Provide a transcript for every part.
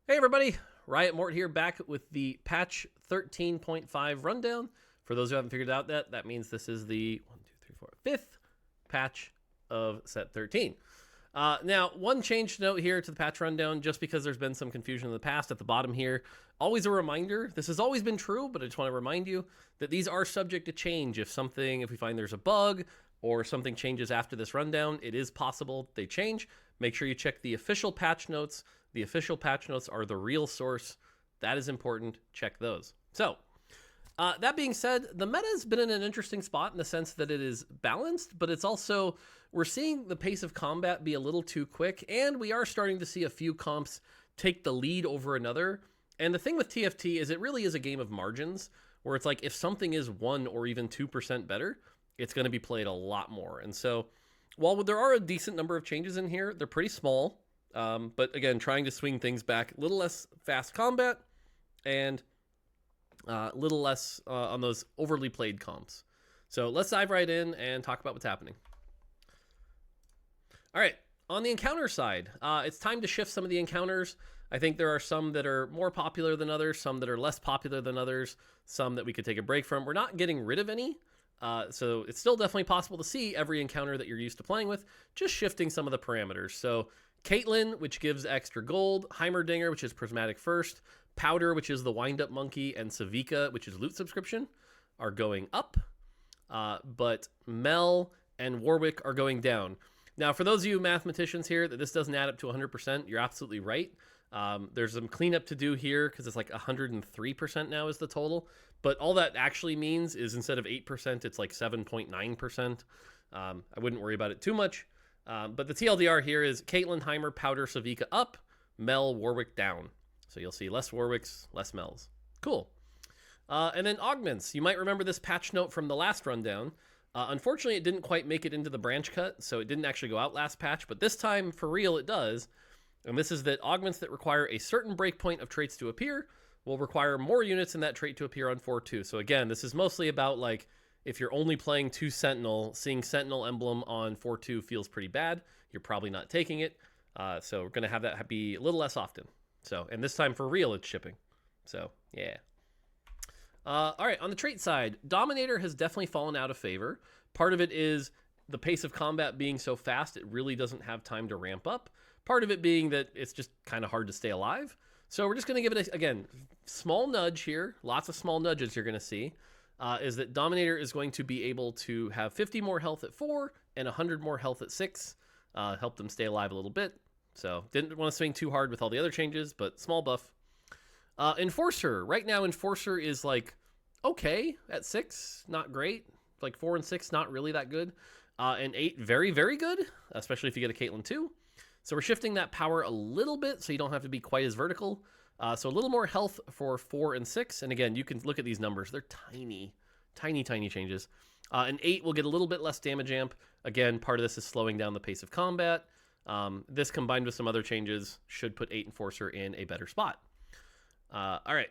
Hey everybody, Riot Mort here, back with the patch 13.5 rundown. For those who haven't figured out that means this is the 5th patch of set 13. Now, one change to note here to the patch rundown, just because there's been some confusion in the past at the bottom here. Always a reminder, this has always been true, but I just want to remind you that these are subject to change. If we find there's a bug or something changes after this rundown, it is possible they change. Make sure you check the official patch notes. The official patch notes are the real source. That is important. Check those. So, that being said, the meta has been in an interesting spot in the sense that it is balanced, but it's also, we're seeing the pace of combat be a little too quick, and we are starting to see a few comps take the lead over another. And the thing with TFT is it really is a game of margins, where it's like if something is 1 or even 2% better, it's going to be played a lot more. And so, while there are a decent number of changes in here, they're pretty small. But again, trying to swing things back, a little less fast combat, and a little less on those overly played comps. So let's dive right in and talk about what's happening. All right, on the encounter side, it's time to shift some of the encounters. I think there are some that are more popular than others, some that are less popular than others, some that we could take a break from. We're not getting rid of any. So it's still definitely possible to see every encounter that you're used to playing with, just shifting some of the parameters. So Caitlyn, which gives extra gold, Heimerdinger, which is Prismatic first, Powder, which is the wind-up monkey, and Savika, which is loot subscription, are going up. But Mel and Warwick are going down. Now, for those of you mathematicians here that this doesn't add up to 100%, you're absolutely right. There's some cleanup to do here because it's like 103% now is the total. But all that actually means is instead of 8%, it's like 7.9%. I wouldn't worry about it too much. But the TLDR here is Caitlyn, Heimer, Powder, Savika up, Mel, Warwick down. So you'll see less Warwicks, less Mels. Cool. And then augments. You might remember this patch note from the last rundown. Unfortunately, it didn't quite make it into the branch cut, so it didn't actually go out last patch. But this time, for real, it does. And this is that augments that require a certain breakpoint of traits to appear will require more units in that trait to appear on 4-2. So again, this is mostly about like, if you're only playing 2 Sentinel, seeing Sentinel emblem on 4-2 feels pretty bad. You're probably not taking it. So we're going to have that be a little less often. So, and this time for real, it's shipping. So, yeah. All right, on the trait side, Dominator has definitely fallen out of favor. Part of it is the pace of combat being so fast, it really doesn't have time to ramp up. Part of it being that it's just kind of hard to stay alive. So we're just going to give it, again, small nudge here. Lots of small nudges you're going to see. Is that Dominator is going to be able to have 50 more health at 4 and 100 more health at 6. Help them stay alive a little bit. So didn't want to swing too hard with all the other changes, but small buff. Enforcer. Right now, Enforcer is like okay at 6. Not great. Like 4 and 6, not really that good. And 8, very, very good, especially if you get a Caitlyn 2. So we're shifting that power a little bit so you don't have to be quite as vertical. So a little more health for 4 and 6. And again, you can look at these numbers. They're tiny, tiny, tiny changes. And 8 will get a little bit less damage amp. Again, part of this is slowing down the pace of combat. This combined with some other changes should put 8 Enforcer in a better spot. All right.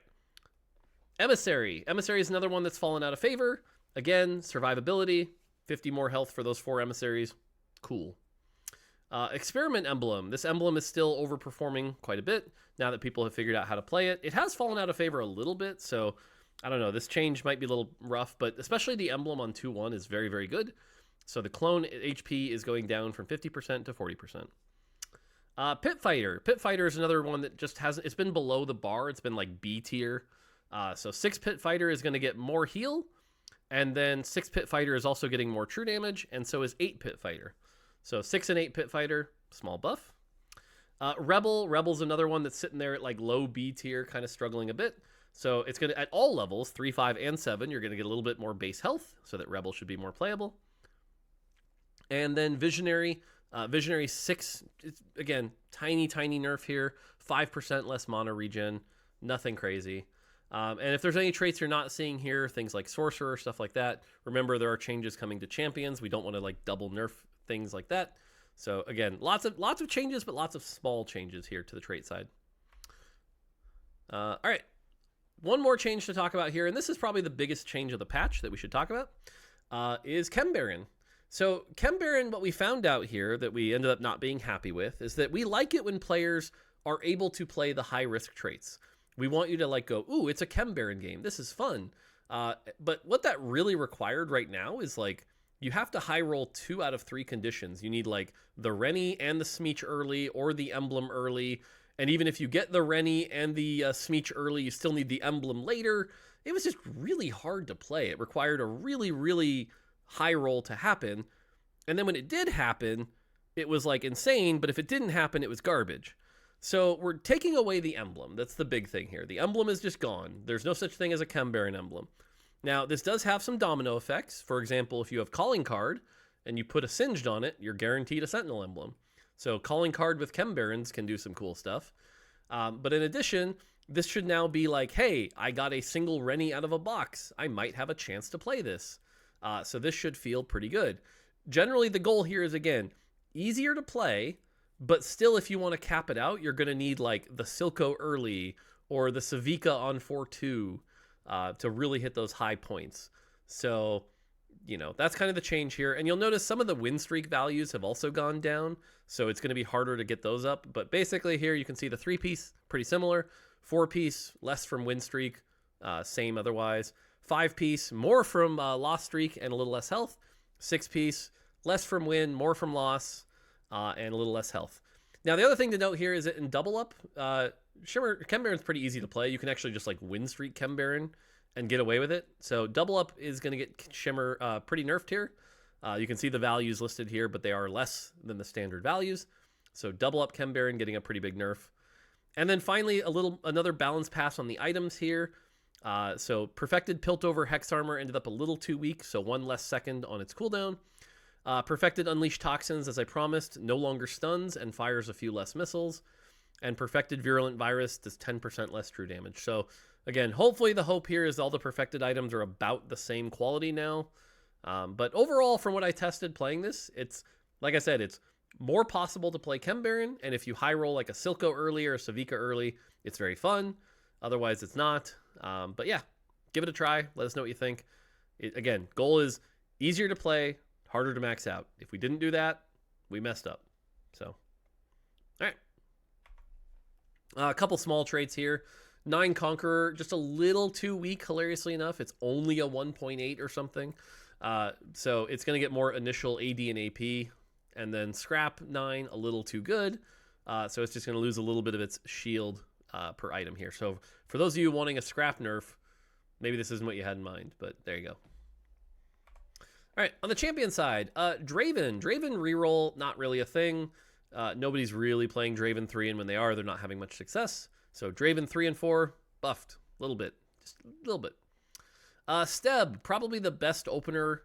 Emissary. Emissary is another one that's fallen out of favor. Again, survivability. 50 more health for those 4 emissaries. Cool. Experiment emblem. This emblem is still overperforming quite a bit now that people have figured out how to play it. It has fallen out of favor a little bit, so I don't know. This change might be a little rough, but especially the emblem on 2-1 is very, very good. So the clone HP is going down from 50% to 40%. Pit Fighter. Pit Fighter is another one that just hasn't, it's been below the bar. It's been like B tier. So 6 Pit Fighter is going to get more heal, and then 6 Pit Fighter is also getting more true damage, and so is 8 Pit Fighter. So 6 and 8 Pit Fighter, small buff. Rebel. Rebel's another one that's sitting there at like low B tier, kind of struggling a bit. So it's going to, at all levels, 3, 5, and 7, you're going to get a little bit more base health, so that Rebel should be more playable. And then Visionary. Visionary 6, it's, again, tiny, tiny nerf here. 5% less mana regen. Nothing crazy. And if there's any traits you're not seeing here, things like Sorcerer, stuff like that, remember there are changes coming to champions. We don't want to like double nerf things like that. So again, lots of changes, but lots of small changes here to the trait side. All right. One more change to talk about here, and this is probably the biggest change of the patch that we should talk about, is Chem Baron. So Chem Baron, what we found out here that we ended up not being happy with is that we like it when players are able to play the high risk traits. We want you to like go, ooh, it's a Chem Baron game. This is fun. But what that really required right now is like, you have to high roll 2 out of 3 conditions. You need like the Rennie and the Smeech early, or the emblem early. And even if you get the Rennie and the Smeech early, you still need the emblem later. It was just really hard to play. It required a really, really high roll to happen. And then when it did happen, it was like insane. But if it didn't happen, it was garbage. So we're taking away the emblem. That's the big thing here. The emblem is just gone. There's no such thing as a Chem Baron emblem. Now, this does have some domino effects. For example, if you have Calling Card and you put a Singed on it, you're guaranteed a Sentinel emblem. So Calling Card with Chem Barons can do some cool stuff. But in addition, this should now be like, hey, I got a single Rennie out of a box. I might have a chance to play this. So this should feel pretty good. Generally, the goal here is, again, easier to play, but still, if you want to cap it out, you're going to need like the Silco early or the Savika on 4-2 to really hit those high points. So, you know, that's kind of the change here. And you'll notice some of the win streak values have also gone down. So it's going to be harder to get those up. But basically here you can see the 3-piece, pretty similar. 4-piece, less from win streak, same otherwise. 5-piece, more from loss streak and a little less health. 6-piece, less from win, more from loss, and a little less health. Now, the other thing to note here is that in double up, Chem Baron's pretty easy to play. You can actually just like win streak Chem Baron and get away with it. So double up is going to get Shimmer pretty nerfed here. You can see the values listed here, but they are less than the standard values. So double up Chem Baron getting a pretty big nerf. And then finally, another balance pass on the items here. So Perfected Piltover Hex Armor ended up a little too weak, so 1 less second on its cooldown. Perfected Unleash Toxins, as I promised, no longer stuns and fires a few less missiles. And Perfected Virulent Virus does 10% less true damage. So again, hopefully the hope here is all the perfected items are about the same quality now. But overall, from what I tested playing this, it's, like I said, it's more possible to play Chem Baron. And if you high roll like a Silco early or a Savika early, it's very fun. Otherwise, it's not. But yeah, give it a try. Let us know what you think. Again, goal is easier to play, harder to max out. If we didn't do that, we messed up. So, all right. A couple small traits here. 9 Conqueror, just a little too weak, hilariously enough. It's only a 1.8 or something. So it's going to get more initial AD and AP. And then Scrap 9, a little too good. So it's just going to lose a little bit of its shield per item here. So for those of you wanting a Scrap nerf, maybe this isn't what you had in mind, but there you go. All right, on the champion side, Draven. Draven reroll, not really a thing. Nobody's really playing Draven 3, and when they are, they're not having much success. So Draven 3 and 4, buffed a little bit, just a little bit. Steb, probably the best opener.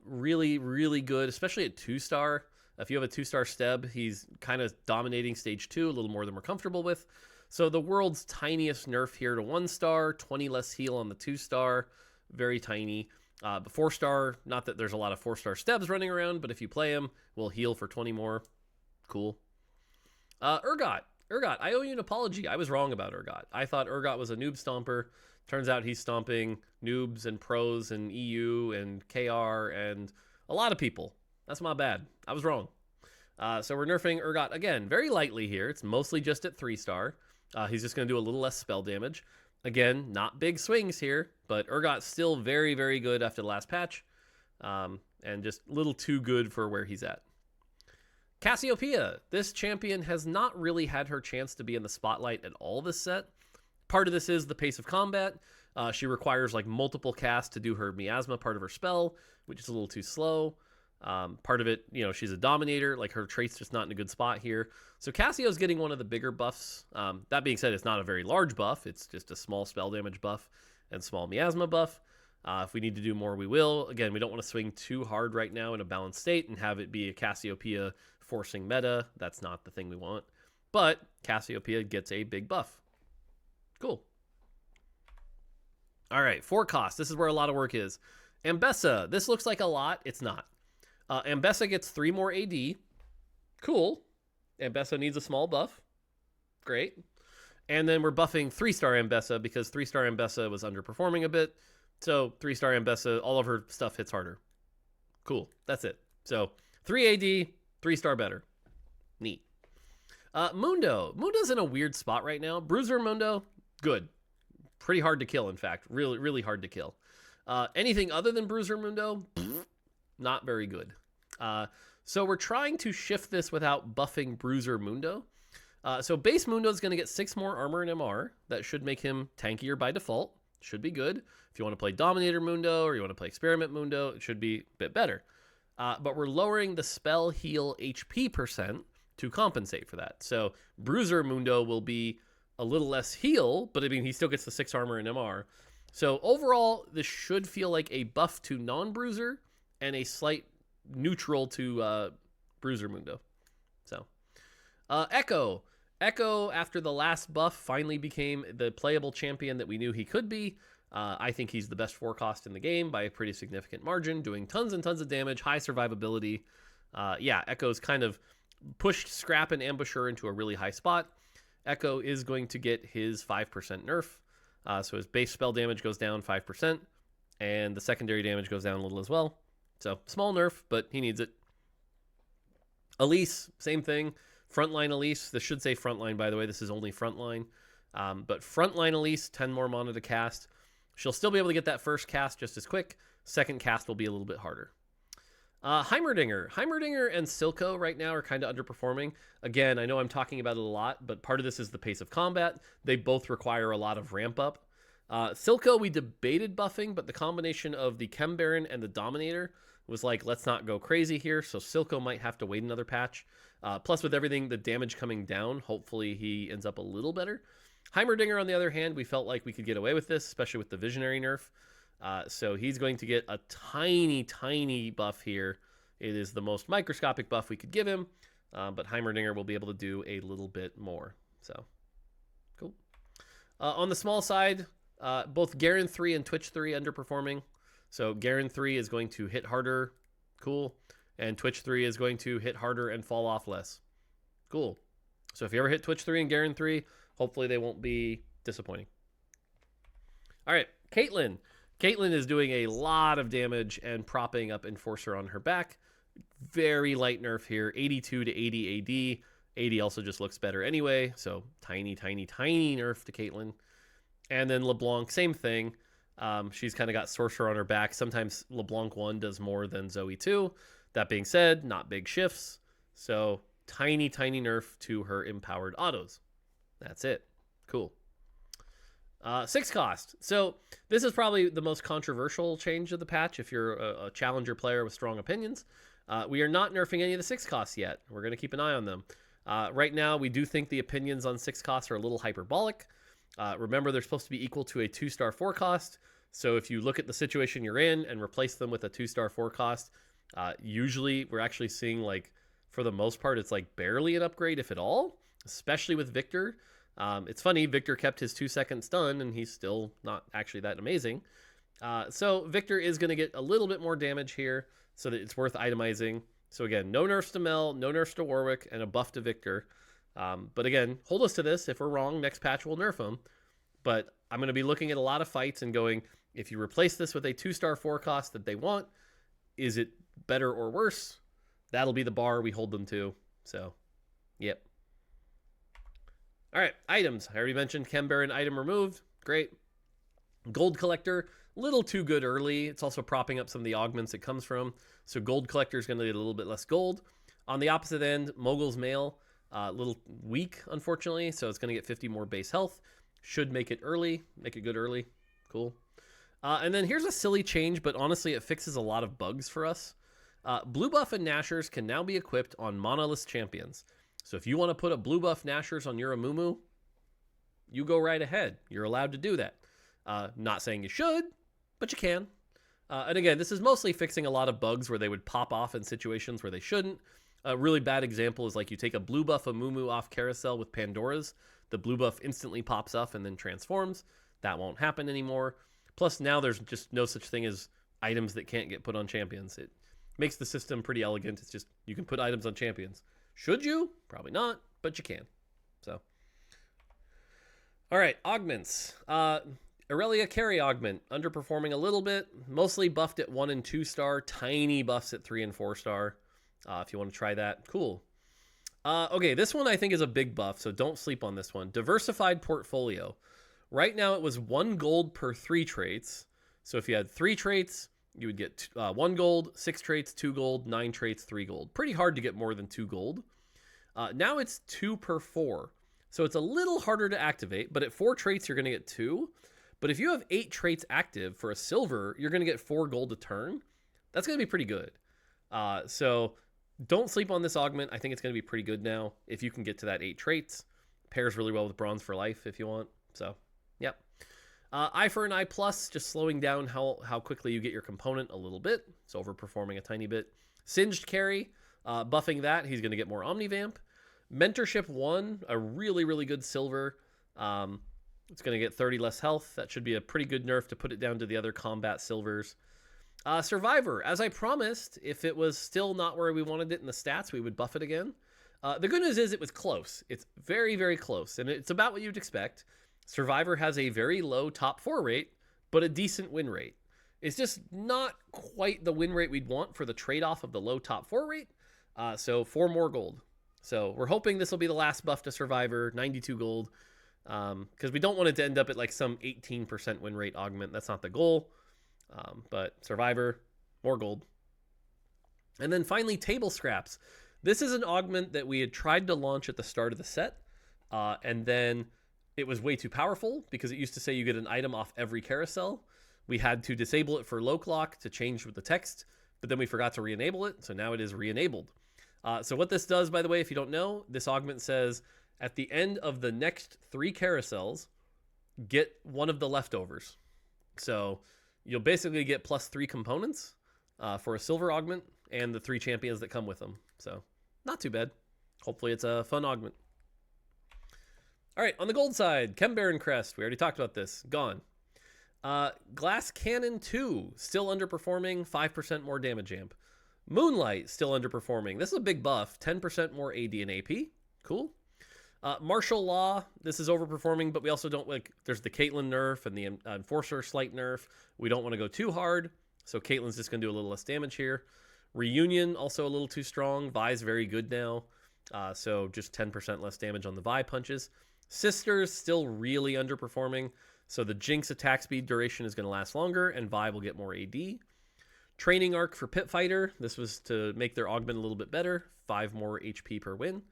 Really, really good, especially at 2-star. If you have a 2-star Steb, he's kind of dominating stage 2, a little more than we're comfortable with. So the world's tiniest nerf here to 1-star, 20 less heal on the 2-star, very tiny. But 4-star, not that there's a lot of 4-star Stebs running around, but if you play him, we'll heal for 20 more. Cool. Urgot, I owe you an apology. I was wrong about Urgot. I thought Urgot was a noob stomper. Turns out he's stomping noobs and pros and EU and KR and a lot of people. That's my bad. I was wrong. So we're nerfing Urgot again, very lightly here. It's mostly just at 3-star. He's just going to do a little less spell damage. Again, not big swings here, but Urgot's still very, very good after the last patch. And just a little too good for where he's at. Cassiopeia. This champion has not really had her chance to be in the spotlight at all this set. Part of this is the pace of combat. She requires like multiple casts to do her miasma part of her spell, which is a little too slow. Part of it, you know, she's a dominator, like her trait's just not in a good spot here. So Cassio's getting one of the bigger buffs. That being said, it's not a very large buff. It's just a small spell damage buff and small miasma buff. If we need to do more, we will. Again, we don't want to swing too hard right now in a balanced state and have it be a Cassiopeia forcing meta. That's not the thing we want. But Cassiopeia gets a big buff. Cool. All right, for cost. This is where a lot of work is. Ambessa. This looks like a lot. It's not. Ambessa gets 3 more AD. Cool. Ambessa needs a small buff. Great. And then we're buffing 3-star Ambessa because 3-star Ambessa was underperforming a bit. So 3-star Ambessa, all of her stuff hits harder. Cool. That's it. So 3 AD, 3-star better. Neat. Mundo's in a weird spot right now. Bruiser Mundo, good. Pretty hard to kill, in fact. Really, really hard to kill. Anything other than Bruiser Mundo, not very good. So we're trying to shift this without buffing Bruiser Mundo. So base Mundo is going to get 6 more armor and MR. That should make him tankier by default. Should be good. If you want to play Dominator Mundo or you want to play Experiment Mundo, it should be a bit better. But we're lowering the spell heal HP percent to compensate for that. So Bruiser Mundo will be a little less heal, but I mean, he still gets the 6 armor and MR. So overall, this should feel like a buff to non-Bruiser and a slight neutral to Bruiser Mundo. So Echo, after the last buff, finally became the playable champion that we knew he could be. I think he's the best 4-cost in the game by a pretty significant margin, doing tons and tons of damage, high survivability. Yeah, Echo's kind of pushed Scrap and Ambusher into a really high spot. Echo is going to get his 5% nerf. So his base spell damage goes down 5%, and the secondary damage goes down a little as well. So small nerf, but he needs it. Elise, same thing. Frontline Elise. This should say frontline, by the way. This is only frontline. But frontline Elise, 10 more mana to cast. She'll still be able to get that first cast just as quick. Second cast will be a little bit harder. Heimerdinger and Silco right now are kind of underperforming. Again, I know I'm talking about it a lot, but part of this is the pace of combat. They both require a lot of ramp up. Silco, we debated buffing, but the combination of the Chem Baron and the Dominator was like, let's not go crazy here. So Silco might have to wait another patch. Plus, with everything, the damage coming down, hopefully he ends up a little better. Heimerdinger, on the other hand, we felt like we could get away with this, especially with the Visionary nerf. So he's going to get a tiny, tiny buff here. It is the most microscopic buff we could give him, but Heimerdinger will be able to do a little bit more. So, cool. On the small side, both Garen 3 and Twitch 3 underperforming. So Garen 3 is going to hit harder. Cool. And Twitch 3 is going to hit harder and fall off less. Cool. So if you ever hit Twitch 3 and Garen 3, hopefully they won't be disappointing. All right, Caitlyn. Caitlyn is doing a lot of damage and propping up Enforcer on her back. Very light nerf here, 82 to 80 AD. 80 also just looks better anyway, so tiny, tiny, tiny nerf to Caitlyn. And then LeBlanc, same thing. She's kind of got Sorcerer on her back. Sometimes LeBlanc 1 does more than Zoe 2. That being said, not big shifts. So tiny, tiny nerf to her empowered autos. That's it. Cool. 6 cost. So this is probably the most controversial change of the patch if you're a challenger player with strong opinions. We are not nerfing any of the 6 costs yet. We're going to keep an eye on them. Right now, we do think the opinions on 6 costs are a little hyperbolic. Remember, they're supposed to be equal to a 2-star 4 cost. So if you look at the situation you're in and replace them with a 2-star 4 cost, usually we're actually seeing, like, for the most part, it's like barely an upgrade, if at all, especially with Victor. It's funny, Victor kept his 2-second stun, and he's still not actually that amazing. So Victor is going to get a little bit more damage here, so that it's worth itemizing. So again, no nerfs to Mel, no nerfs to Warwick, and a buff to Victor. But again, hold us to this. If we're wrong, next patch we'll nerf them. But I'm going to be looking at a lot of fights and going, if you replace this with a 2-star 4 cost that they want, is it better or worse? That'll be the bar we hold them to. So, yep. All right, items. I already mentioned Chem Baron item removed. Great. Gold Collector, little too good early. It's also propping up some of the augments it comes from. So Gold Collector is going to get a little bit less gold. On the opposite end, Mogul's Mail, a little weak, unfortunately. So it's going to get 50 more base health. Should make it early. Make it good early. Cool. And then here's a silly change, but honestly, it fixes a lot of bugs for us. Blue buff and Nashers can now be equipped on monolith champions. So if you want to put a blue buff Nashers on your Amumu, you go right ahead. You're allowed to do that. Not saying you should, but you can. And again, this is mostly fixing a lot of bugs where they would pop off in situations where they shouldn't. A really bad example is like you take a blue buff Amumu off carousel with Pandora's. The blue buff instantly pops up and then transforms. That won't happen anymore. Plus now there's just no such thing as items that can't get put on champions. It makes the system pretty elegant. It's just you can put items on champions. Should you? Probably not, but you can. So, all right, augments. Aurelia Carry Augment, underperforming a little bit. Mostly buffed at 1 and 2 star. Tiny buffs at 3 and 4 star. If you want to try that, cool. Okay, this one I think is a big buff, so don't sleep on this one. Diversified portfolio. Right now it was 1 gold per 3 traits. So if you had 3 traits, you would get 1 gold, 6 traits, 2 gold, 9 traits, 3 gold. Pretty hard to get more than 2 gold. Now it's 2 per 4. So it's a little harder to activate, but at 4 traits, you're going to get 2. But if you have 8 traits active for a silver, you're going to get 4 gold a turn. That's going to be pretty good. So don't sleep on this augment. I think it's going to be pretty good now if you can get to that 8 traits. Pairs really well with Bronze for Life if you want. So, yep. Eye for an Eye Plus, just slowing down how quickly you get your component a little bit. It's overperforming a tiny bit. Singed Carry, buffing that. He's going to get more Omnivamp. Mentorship 1, a really, really good silver. It's going to get 30 less health. That should be a pretty good nerf to put it down to the other combat silvers. Survivor, as I promised, if it was still not where we wanted it in the stats, we would buff it again. The good news is it was close. It's very, very close, and it's about what you'd expect. Survivor has a very low top 4 rate, but a decent win rate. It's just not quite the win rate we'd want for the trade-off of the low top 4 rate, so 4 more gold. So we're hoping this will be the last buff to Survivor, 92 gold, because we don't want it to end up at like some 18% win rate augment. That's not the goal, but Survivor, more gold. And then finally, Table Scraps. This is an augment that we had tried to launch at the start of the set, and then it was way too powerful because it used to say you get an item off every carousel. We had to disable it for Loc Lock to change with the text, but then we forgot to re-enable it, so now it is re-enabled. So what this does, by the way, if you don't know, this augment says at the end of the next 3 carousels, get one of the leftovers. So you'll basically get +3 components for a silver augment and the 3 champions that come with them. So not too bad. Hopefully it's a fun augment. All right, on the gold side, Chem Baron Crest. We already talked about this. Gone. Glass Cannon 2, still underperforming, 5% more damage amp. Moonlight, still underperforming. This is a big buff, 10% more AD and AP. Cool. Martial Law, this is overperforming, but we also don't like, there's the Caitlyn nerf and the Enforcer slight nerf. We don't want to go too hard, so Caitlyn's just going to do a little less damage here. Reunion, also a little too strong. Vi's very good now, so just 10% less damage on the Vi punches. Sisters, still really underperforming, so the Jinx attack speed duration is going to last longer, and Vi will get more AD. Training Arc for Pit Fighter, this was to make their augment a little bit better, 5 more HP per win.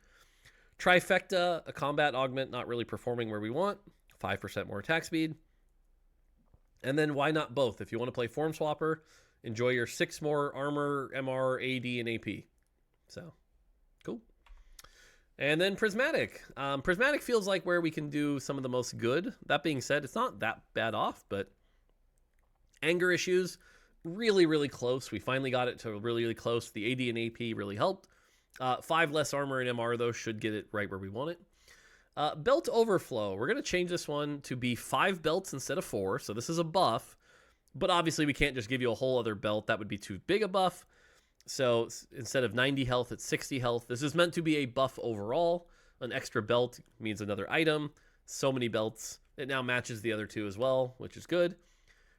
Trifecta, a combat augment, not really performing where we want, 5% more attack speed. And then why not both? If you want to play Form Swapper, enjoy your 6 more armor, MR, AD, and AP. So, cool. And then Prismatic. Prismatic feels like where we can do some of the most good. That being said, it's not that bad off, but anger issues, really, really close. We finally got it to really, really close. The AD and AP really helped. 5 less armor and MR, though, should get it right where we want it. Belt Overflow. We're going to change this one to be 5 belts instead of 4. So this is a buff. But obviously, we can't just give you a whole other belt. That would be too big a buff. So instead of 90 health, it's 60 health. This is meant to be a buff overall. An extra belt means another item. So many belts. It now matches the other 2 as well, which is good.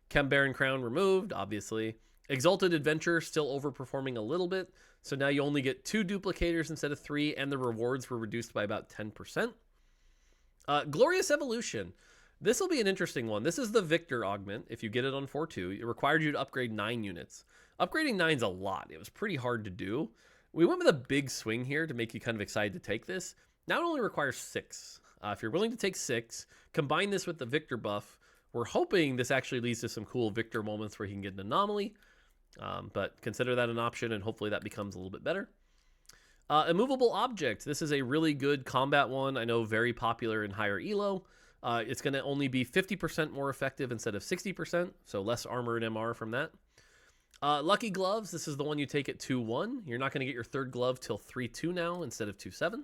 Chem Baron Crown removed, obviously. Exalted Adventure still overperforming a little bit. So now you only get 2 duplicators instead of 3, and the rewards were reduced by about 10%. Glorious Evolution. This will be an interesting one. This is the Victor augment. If you get it on 4-2, it required you to upgrade 9 units. Upgrading 9's a lot. It was pretty hard to do. We went with a big swing here to make you kind of excited to take this. Now it only requires 6. If you're willing to take 6, combine this with the Victor buff. We're hoping this actually leads to some cool Victor moments where he can get an Anomaly. But consider that an option, and hopefully that becomes a little bit better. Immovable Object. This is a really good combat one. I know very popular in higher elo. It's going to only be 50% more effective instead of 60%, so less armor and MR from that. Lucky Gloves. This is the one you take at 2-1. You're not going to get your 3rd glove till 3-2 now instead of 2-7.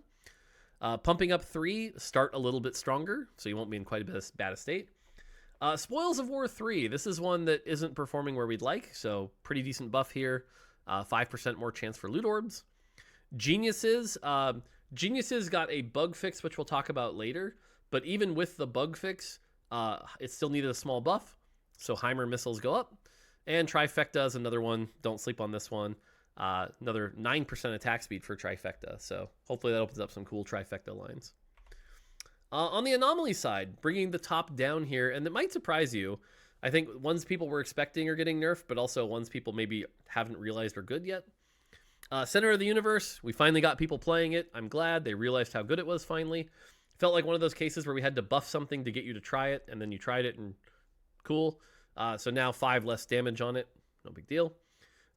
Pumping Up 3. Start a little bit stronger, so you won't be in quite a bad a state. Spoils of War 3. This is one that isn't performing where we'd like, so pretty decent buff here. 5% more chance for loot orbs. Geniuses. Geniuses got a bug fix, which we'll talk about later. But even with the bug fix, it still needed a small buff. So Heimer missiles go up. And Trifecta is another one. Don't sleep on this one. Another 9% attack speed for Trifecta. So hopefully that opens up some cool Trifecta lines. On the Anomaly side, bringing the top down here, and it might surprise you. I think ones people were expecting are getting nerfed, but also ones people maybe haven't realized are good yet. Center of the Universe, we finally got people playing it. I'm glad they realized how good it was finally. Felt like one of those cases where we had to buff something to get you to try it, and then you tried it, and cool. So now 5 less damage on it. No big deal.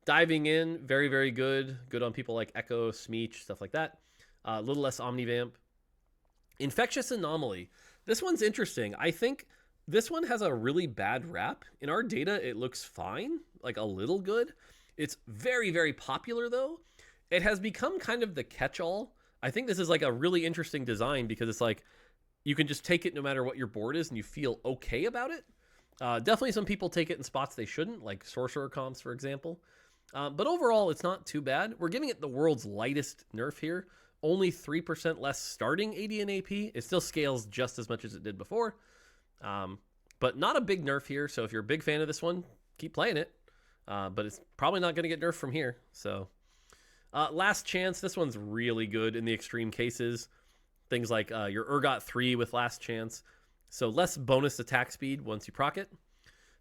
Diving in, very, very good. Good on people like Echo, Smeech, stuff like that. A little less Omnivamp. Infectious Anomaly. This one's interesting. I think this one has a really bad rap. In our data, it looks fine, like a little good. It's very, very popular, though. It has become kind of the catch-all. I think this is like a really interesting design because it's like you can just take it no matter what your board is and you feel okay about it. Definitely some people take it in spots they shouldn't, like Sorcerer comps, for example. But overall, it's not too bad. We're giving it the world's lightest nerf here. Only 3% less starting AD and AP. It still scales just as much as it did before. But not a big nerf here. So if you're a big fan of this one, keep playing it. But it's probably not going to get nerfed from here. So Last Chance. This one's really good in the extreme cases. Things like your Urgot 3 with Last Chance. So less bonus attack speed once you proc it.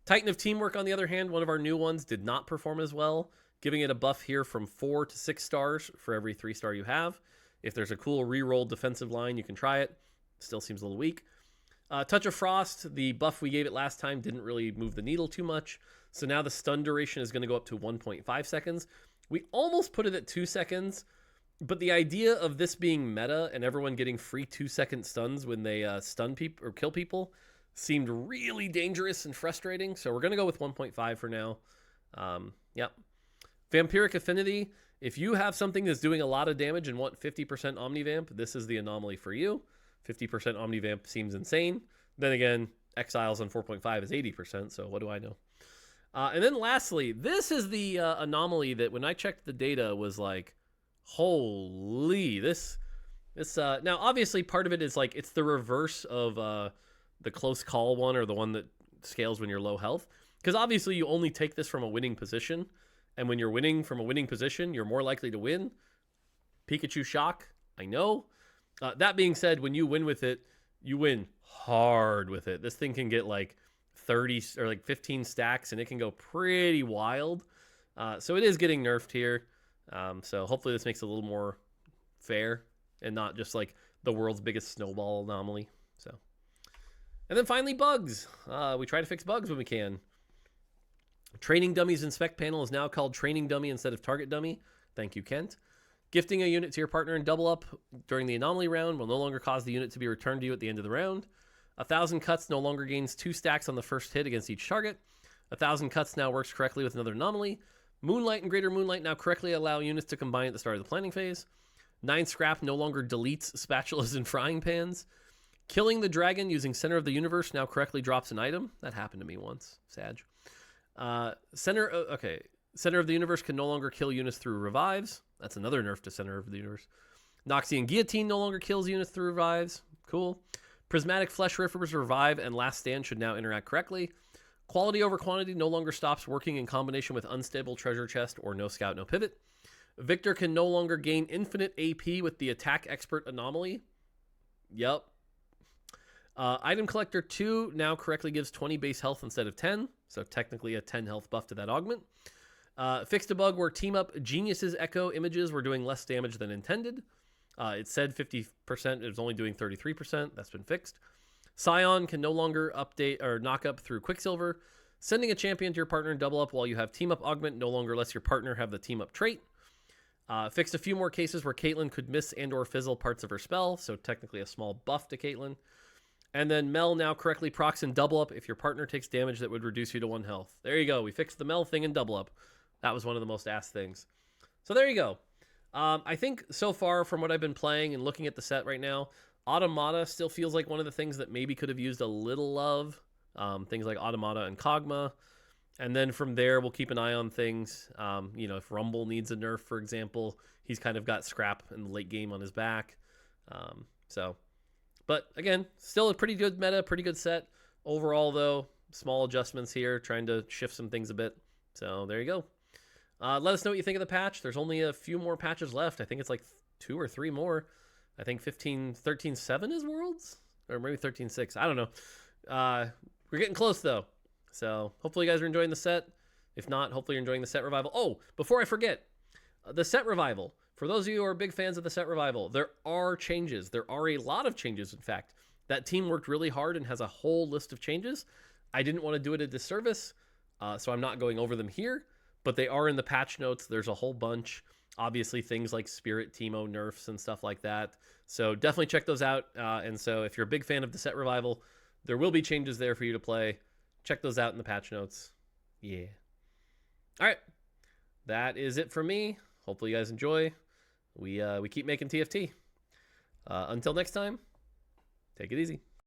Titan of Teamwork, on the other hand, one of our new ones, did not perform as well. Giving it a buff here from 4 to 6 stars for every 3 star you have. If there's a cool reroll defensive line, you can try it. Still seems a little weak. Touch of Frost, the buff we gave it last time didn't really move the needle too much. So now the stun duration is going to go up to 1.5 seconds. We almost put it at 2 seconds. But the idea of this being meta and everyone getting free 2-second stuns when they stun people or kill people seemed really dangerous and frustrating. So we're going to go with 1.5 for now. Yep. Vampiric Affinity. If you have something that's doing a lot of damage and want 50% Omnivamp, this is the Anomaly for you. 50% Omnivamp seems insane. Then again, Exiles on 4.5 is 80%, so what do I know? And then lastly, this is the Anomaly that when I checked the data was like, holy, this now obviously part of it is like, it's the reverse of the close call one or the one that scales when you're low health. Because obviously you only take this from a winning position. And when you're winning from a winning position, you're more likely to win. Pikachu Shock, I know. That being said, when you win with it, you win hard with it. This thing can get like 30 or like 15 stacks, and it can go pretty wild. So it is getting nerfed here. So hopefully this makes it a little more fair and not just like the world's biggest snowball anomaly. So, and then finally, bugs. We try to fix bugs when we can. Training Dummies Inspect panel is now called Training Dummy instead of Target Dummy. Thank you, Kent. Gifting a unit to your partner in double up during the anomaly round will no longer cause the unit to be returned to you at the end of the round. 1,000 cuts no longer gains 2 stacks on the first hit against each target. 1,000 cuts now works correctly with another anomaly. Moonlight and Greater Moonlight now correctly allow units to combine at the start of the planning phase. 9 Scrap no longer deletes spatulas and frying pans. Killing the Dragon using Center of the Universe now correctly drops an item. That happened to me once. Sag. Center of the Universe can no longer kill units through revives. That's another nerf to Center of the Universe. Noxian Guillotine no longer kills units through revives. Cool. Prismatic Flesh Rippers revive and Last Stand should now interact correctly. Quality over quantity no longer stops working in combination with Unstable Treasure Chest or No Scout, No Pivot. Victor can no longer gain infinite AP with the Attack Expert Anomaly. Yep. Item Collector 2 now correctly gives 20 base health instead of 10. So technically a 10 health buff to that augment. Fixed a bug where Team Up Genius's Echo images were doing less damage than intended. It said 50%. It was only doing 33%. That's been fixed. Scion can no longer update or knock up through Quicksilver. Sending a champion to your partner in double up while you have Team Up Augment no longer lets your partner have the Team Up trait. Fixed a few more cases where Caitlyn could miss and or fizzle parts of her spell. So technically a small buff to Caitlyn. And then Mel now correctly procs in double up if your partner takes damage that would reduce you to 1 health. There you go. We fixed the Mel thing in double up. That was one of the most asked things. So there you go. I think so far from what I've been playing and looking at the set right now, Automata still feels like one of the things that maybe could have used a little love. Things like Automata and Kog'Maw. And then from there, we'll keep an eye on things. If Rumble needs a nerf, for example, he's kind of got Scrap in the late game on his back. But again, still a pretty good meta, pretty good set. Overall, though, small adjustments here, trying to shift some things a bit. So there you go. Let us know what you think of the patch. There's only a few more patches left. I think it's like 2 or 3 more. I think 13.7 is Worlds, or maybe 13.6. I don't know. We're getting close though, so hopefully you guys are enjoying the set. If not, hopefully you're enjoying the set revival. Oh, before I forget, the set revival. For those of you who are big fans of the set revival, there are changes. There are a lot of changes, in fact. That team worked really hard and has a whole list of changes. I didn't want to do it a disservice, so I'm not going over them here, but they are in the patch notes. There's a whole bunch. Obviously, things like Spirit Teemo nerfs and stuff like that. So definitely check those out. And so if you're a big fan of the set revival, there will be changes there for you to play. Check those out in the patch notes. Yeah. All right. That is it for me. Hopefully you guys enjoy. We keep making TFT. Until next time, take it easy.